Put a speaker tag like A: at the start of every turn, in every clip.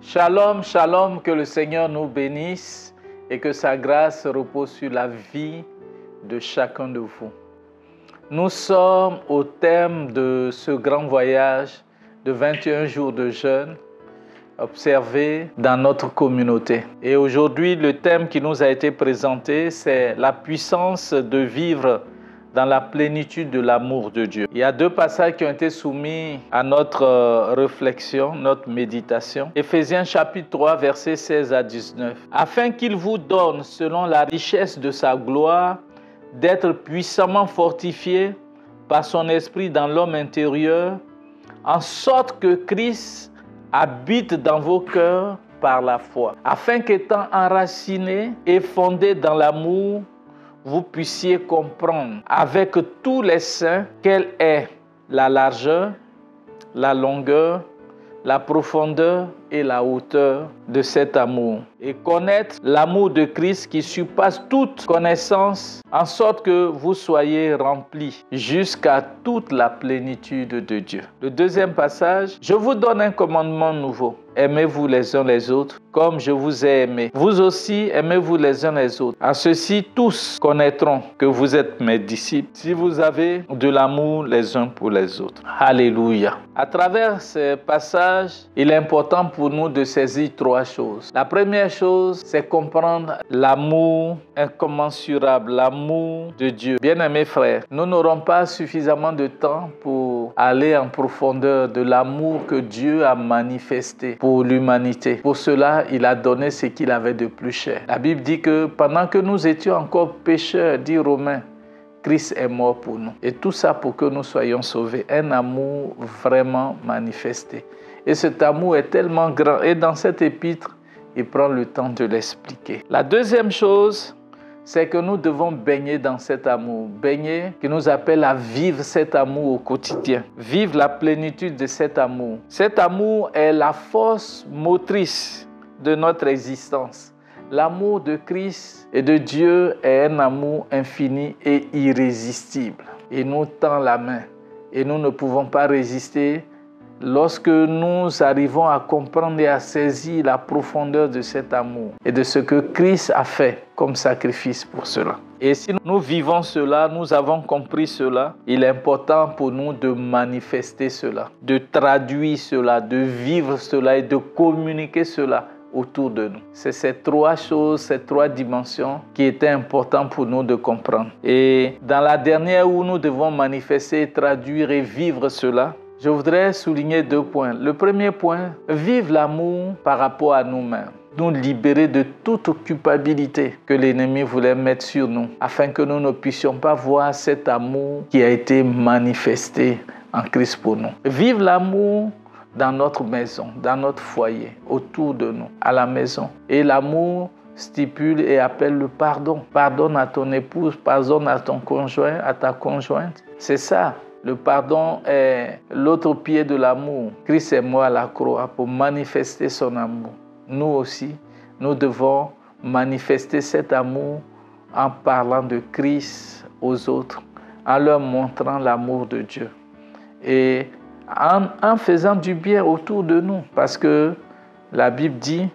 A: Shalom, shalom, que le Seigneur nous bénisse et que sa grâce repose sur la vie de chacun de vous. Nous sommes au thème de ce grand voyage de 21 jours de jeûne observé dans notre communauté. Et aujourd'hui, le thème qui nous a été présenté, c'est la puissance de vivre dans la plénitude de l'amour de Dieu. Il y a deux passages qui ont été soumis à notre réflexion, notre méditation. Éphésiens chapitre 3, versets 16 à 19. Afin qu'il vous donne, selon la richesse de sa gloire, d'être puissamment fortifié par son esprit dans l'homme intérieur, en sorte que Christ habite dans vos cœurs par la foi, afin qu'étant enracinés et fondés dans l'amour, vous puissiez comprendre avec tous les saints quelle est la largeur, la longueur, la profondeur et la hauteur de cet amour. Et connaître l'amour de Christ qui surpasse toute connaissance, en sorte que vous soyez remplis jusqu'à toute la plénitude de Dieu. Le deuxième passage, je vous donne un commandement nouveau. Aimez-vous les uns les autres comme je vous ai aimé. Vous aussi, aimez-vous les uns les autres. À ceci, tous connaîtront que vous êtes mes disciples, si vous avez de l'amour les uns pour les autres. Alléluia. À travers ces passages, il est important pour nous de saisir trois choses. La première chose, c'est comprendre l'amour incommensurable, l'amour de Dieu. Bien-aimés frères, nous n'aurons pas suffisamment de temps pour aller en profondeur de l'amour que Dieu a manifesté pour l'humanité. Pour cela, il a donné ce qu'il avait de plus cher. La Bible dit que pendant que nous étions encore pécheurs, dit Romains, Christ est mort pour nous. Et tout ça pour que nous soyons sauvés. Un amour vraiment manifesté. Et cet amour est tellement grand. Et dans cet épître, il prend le temps de l'expliquer. La deuxième chose, c'est que nous devons baigner dans cet amour. Baigner, qui nous appelle à vivre cet amour au quotidien. Vivre la plénitude de cet amour. Cet amour est la force motrice de notre existence. L'amour de Christ et de Dieu est un amour infini et irrésistible. Il nous tend la main et nous ne pouvons pas résister lorsque nous arrivons à comprendre et à saisir la profondeur de cet amour et de ce que Christ a fait comme sacrifice pour cela. Et si nous vivons cela, nous avons compris cela, il est important pour nous de manifester cela, de traduire cela, de vivre cela et de communiquer cela autour de nous. C'est ces trois choses, ces trois dimensions qui étaient importantes pour nous de comprendre. Et dans la dernière où nous devons manifester, traduire et vivre cela, je voudrais souligner deux points. Le premier point, vivre l'amour par rapport à nous-mêmes. Nous libérer de toute culpabilité que l'ennemi voulait mettre sur nous, afin que nous ne puissions pas voir cet amour qui a été manifesté en Christ pour nous. Vivre l'amour dans notre maison, dans notre foyer, autour de nous, à la maison. Et l'amour stipule et appelle le pardon. Pardonne à ton épouse, pardonne à ton conjoint, à ta conjointe. C'est ça. Le pardon est l'autre pied de l'amour. Christ est mort à la croix pour manifester son amour. Nous aussi, nous devons manifester cet amour en parlant de Christ aux autres, en leur montrant l'amour de Dieu et en faisant du bien autour de nous. Parce que la Bible dit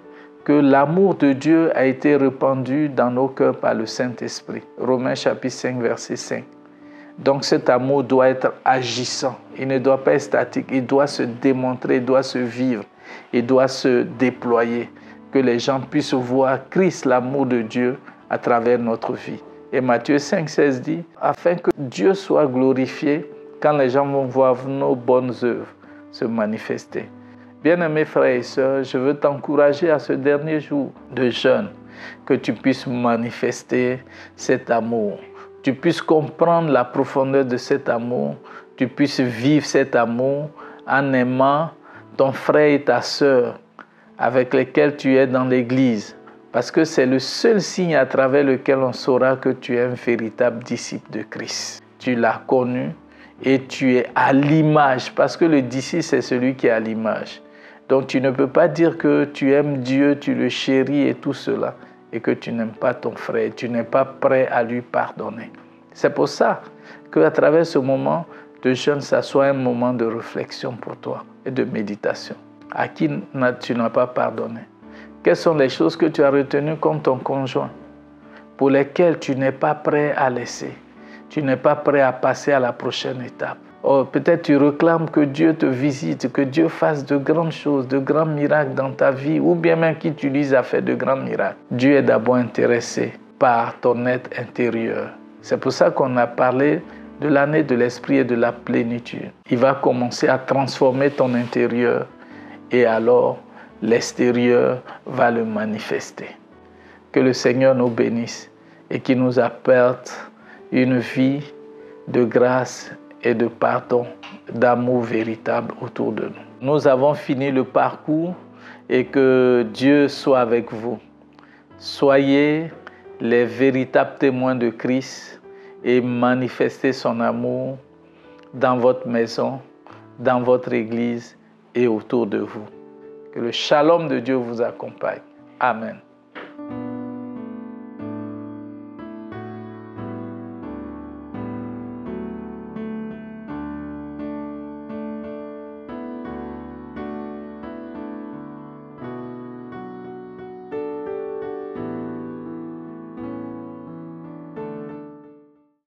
A: que l'amour de Dieu a été répandu dans nos cœurs par le Saint-Esprit. Romains chapitre 5, verset 5. Donc cet amour doit être agissant, il ne doit pas être statique, il doit se démontrer, il doit se vivre, il doit se déployer, que les gens puissent voir Christ, l'amour de Dieu, à travers notre vie. Et Matthieu 5, 16 dit, afin que Dieu soit glorifié quand les gens vont voir nos bonnes œuvres se manifester. Bien-aimés frères et sœurs, je veux t'encourager à ce dernier jour de jeûne, que tu puisses manifester cet amour. Tu puisses comprendre la profondeur de cet amour, tu puisses vivre cet amour en aimant ton frère et ta sœur avec lesquels tu es dans l'église. Parce que c'est le seul signe à travers lequel on saura que tu es un véritable disciple de Christ. Tu l'as connu et tu es à l'image, parce que le disciple, c'est celui qui est à l'image. Donc tu ne peux pas dire que tu aimes Dieu, tu le chéris et tout cela, et que tu n'aimes pas ton frère, tu n'es pas prêt à lui pardonner. C'est pour ça qu'à travers ce moment de jeûne, ça soit un moment de réflexion pour toi et de méditation. à qui tu n'as pas pardonné? Quelles sont les choses que tu as retenues comme ton conjoint, pour lesquelles tu n'es pas prêt à laisser? Tu n'es pas prêt à passer à la prochaine étape. Oh, peut-être tu réclames que Dieu te visite, que Dieu fasse de grandes choses, de grands miracles dans ta vie, ou bien même qu'il t'utilise à faire de grands miracles. Dieu est d'abord intéressé par ton être intérieur. C'est pour ça qu'on a parlé de l'année de l'esprit et de la plénitude. Il va commencer à transformer ton intérieur et alors l'extérieur va le manifester. Que le Seigneur nous bénisse et qu'il nous apporte une vie de grâce et de pardon, d'amour véritable autour de nous. Nous avons fini le parcours et que Dieu soit avec vous. Soyez les véritables témoins de Christ et manifestez son amour dans votre maison, dans votre église et autour de vous. Que le shalom de Dieu vous accompagne. Amen.